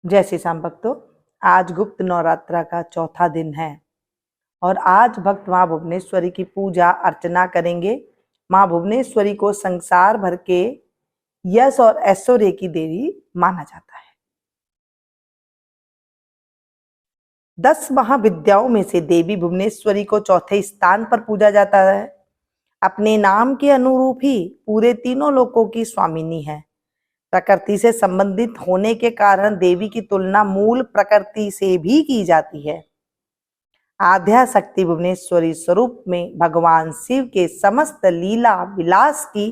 जय श्री श्याम भक्तों, आज गुप्त नवरात्रा का चौथा दिन है और आज भक्त माँ भुवनेश्वरी की पूजा अर्चना करेंगे। माँ भुवनेश्वरी को संसार भर के यश और ऐश्वर्य की देवी माना जाता है। 10 महाविद्याओं में से देवी भुवनेश्वरी को चौथे स्थान पर पूजा जाता है। अपने नाम के अनुरूप ही पूरे तीनों लोकों की स्वामिनी है। प्रकृति से संबंधित होने के कारण देवी की तुलना मूल प्रकृति से भी की जाती है। आद्या शक्ति भुवनेश्वरी स्वरूप में भगवान शिव के समस्त लीला विलास की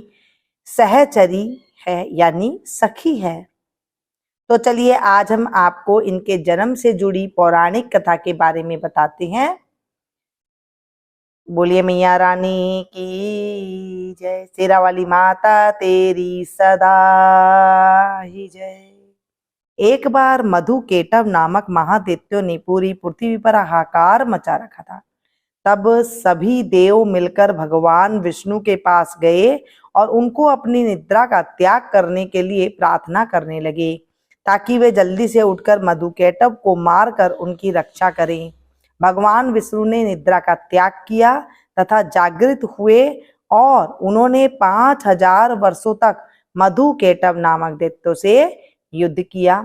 सहचरी है, यानी सखी है। तो चलिए आज हम आपको इनके जन्म से जुड़ी पौराणिक कथा के बारे में बताते हैं। बोलिए मैया रानी की जय, शेरा वाली माता तेरी सदा ही जय। एक बार मधु केटव नामक महादैत्यों ने पूरी पृथ्वी पर हाहाकार मचा रखा था। तब सभी देव मिलकर भगवान विष्णु के पास गए और उनको अपनी निद्रा का त्याग करने के लिए प्रार्थना करने लगे ताकि वे जल्दी से उठकर मधु केटव को मारकर उनकी रक्षा करें। भगवान विष्णु ने निद्रा का त्याग किया तथा जागृत हुए और उन्होंने 5000 वर्षों तक मधु केटव नामक दैत्यों से युद्ध किया।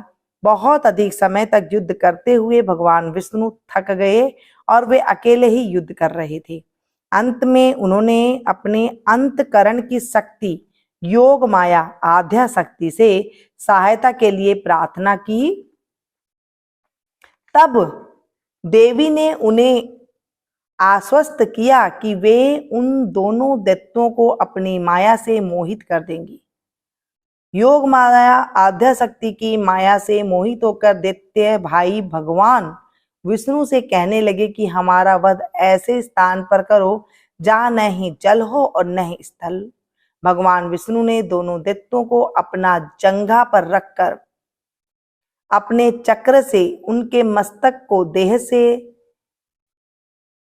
बहुत अधिक समय तक युद्ध करते हुए भगवान विष्णु थक गए और वे अकेले ही युद्ध कर रहे थे। अंत में उन्होंने अपने अंतकरण की शक्ति योग माया आद्या शक्ति से सहायता के लिए प्रार्थना की। तब देवी ने उन्हें आश्वस्त किया कि वे उन दोनों दैत्यों को अपनी माया से मोहित कर देंगी। योग माया आद्या शक्ति की माया से मोहित होकर दैत्य भाई भगवान विष्णु से कहने लगे कि हमारा वध ऐसे स्थान पर करो जहां न ही जल हो और न ही स्थल। भगवान विष्णु ने दोनों दैत्यों को अपना जंघा पर रखकर अपने चक्र से उनके मस्तक को देह से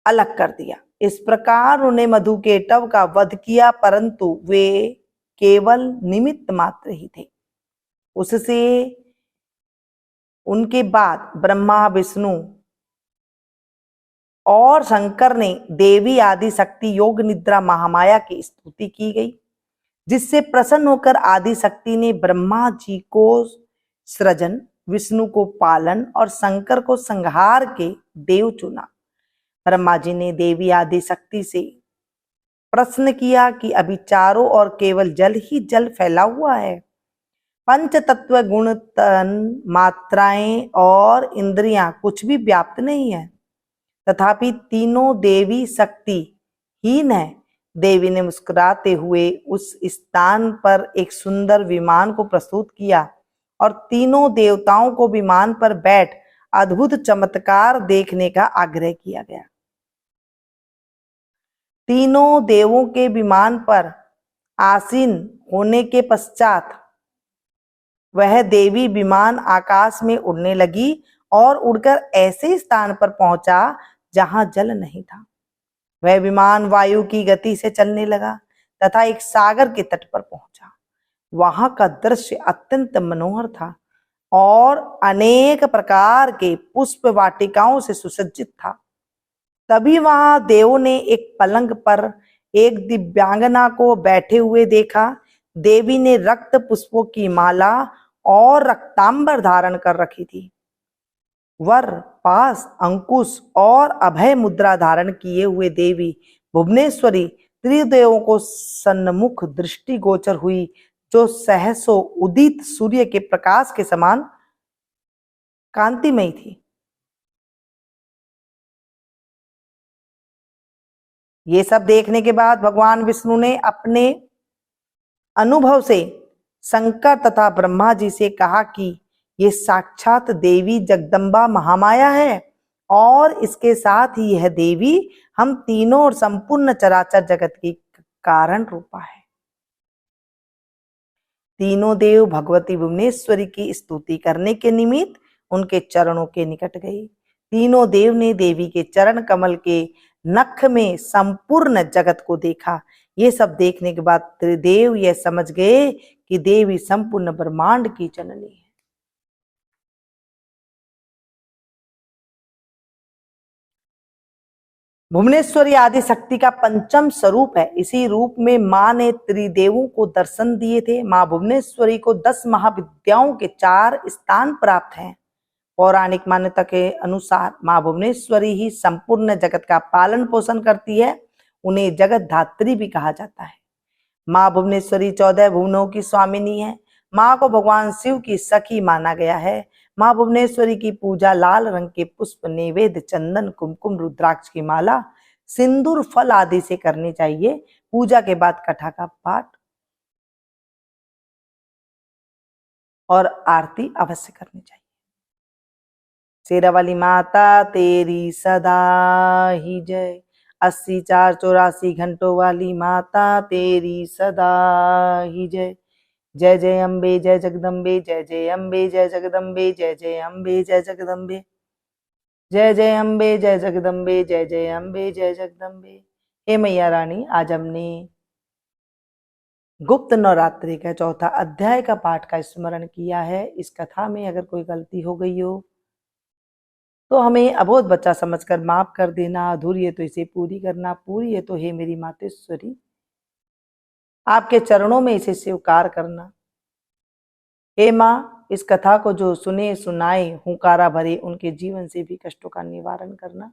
अलग कर दिया। इस प्रकार उन्हें मधु केटव का वध किया, परंतु वे केवल निमित्त मात्र ही थे। उससे उनके बाद ब्रह्मा विष्णु और शंकर ने देवी आदि शक्ति योग निद्रा महामाया की स्तुति की गई, जिससे प्रसन्न होकर आदि शक्ति ने ब्रह्मा जी को सृजन, विष्णु को पालन और शंकर को संहार के देव चुना। ब्रह्मा जी ने देवी आदि शक्ति से प्रश्न किया कि अभी चारों ओर केवल जल ही जल फैला हुआ है। पंच तत्व गुण तन मात्राएं और इंद्रियां कुछ भी व्याप्त नहीं है, तथापि तीनों देवी शक्ति हीन है। देवी ने मुस्कुराते हुए उस स्थान पर एक सुंदर विमान को प्रस्तुत किया और तीनों देवताओं को विमान पर बैठ अद्भुत चमत्कार देखने का आग्रह किया गया। तीनों देवों के विमान पर आसीन होने के पश्चात वह देवी विमान आकाश में उड़ने लगी और उड़कर ऐसे स्थान पर पहुंचा जहां जल नहीं था। वह विमान वायु की गति से चलने लगा तथा एक सागर के तट पर पहुंचा। वहां का दृश्य अत्यंत मनोहर था और अनेक प्रकार के पुष्प वाटिकाओं से सुसज्जित था। तभी वहां देवों ने एक पलंग पर एक दिव्यांगना को बैठे हुए देखा। देवी ने रक्त पुष्पों की माला और रक्तांबर धारण कर रखी थी। वर, पास, अंकुश और अभय मुद्रा धारण किए हुए देवी भुवनेश्वरी त्रिदेवों को सन्मुख दृष्टि गोचर हुई, जो सहसो उदित सूर्य के प्रकाश के समान कांतिमयी थी। ये सब देखने के बाद भगवान विष्णु ने अपने अनुभव से शंकर तथा ब्रह्मा जी से कहा कि ये साक्षात देवी जगदम्बा महामाया है और इसके साथ ही यह देवी हम तीनों और संपूर्ण चराचर जगत की कारण रूपा है। तीनों देव भगवती भुवनेश्वरी की स्तुति करने के निमित्त उनके चरणों के निकट गए। तीनों देव ने देवी के चरण कमल के नख में संपूर्ण जगत को देखा। ये सब देखने के बाद त्रिदेव यह समझ गए कि देवी संपूर्ण ब्रह्मांड की जननी है। भुवनेश्वरी आदि शक्ति का पंचम स्वरूप है। इसी रूप में मां ने त्रिदेवों को दर्शन दिए थे। मां भुवनेश्वरी को 10 महाविद्याओं के 4 स्थान प्राप्त हैं। पौराणिक मान्यता के अनुसार मां भुवनेश्वरी ही संपूर्ण जगत का पालन पोषण करती है। उन्हें जगत धात्री भी कहा जाता है। मां भुवनेश्वरी 14 भुवनों की स्वामिनी है। मां को भगवान शिव की सखी माना गया है। मां भुवनेश्वरी की पूजा लाल रंग के पुष्प, नैवेद्य, चंदन, कुमकुम, रुद्राक्ष की माला, सिंदूर, फल आदि से करनी चाहिए। पूजा के बाद कथा का पाठ और आरती अवश्य करनी चाहिए। शेरा वाली माता तेरी सदा ही जय। 80 4 84 घंटों वाली माता तेरी सदा ही जय। जय जय अम्बे जय जगदम्बे, जय जय अम्बे जय जगदम्बे, जय जय अम्बे जय जगदम्बे, जय जय अम्बे जय जगदम्बे, जय जय अम्बे जय जगदम्बे। हे मैया रानी, आज हमने गुप्त नवरात्रि का 4था अध्याय का पाठ का स्मरण किया है। इस कथा में अगर कोई गलती हो गई हो तो हमें अबोध बच्चा समझकर माफ कर देना। अधूरी है तो इसे पूरी करना, पूरी है तो हे मेरी मातेश्वरी आपके चरणों में इसे स्वीकार करना। हे माँ, इस कथा को जो सुने सुनाए हुंकारा भरे उनके जीवन से भी कष्टों का निवारण करना।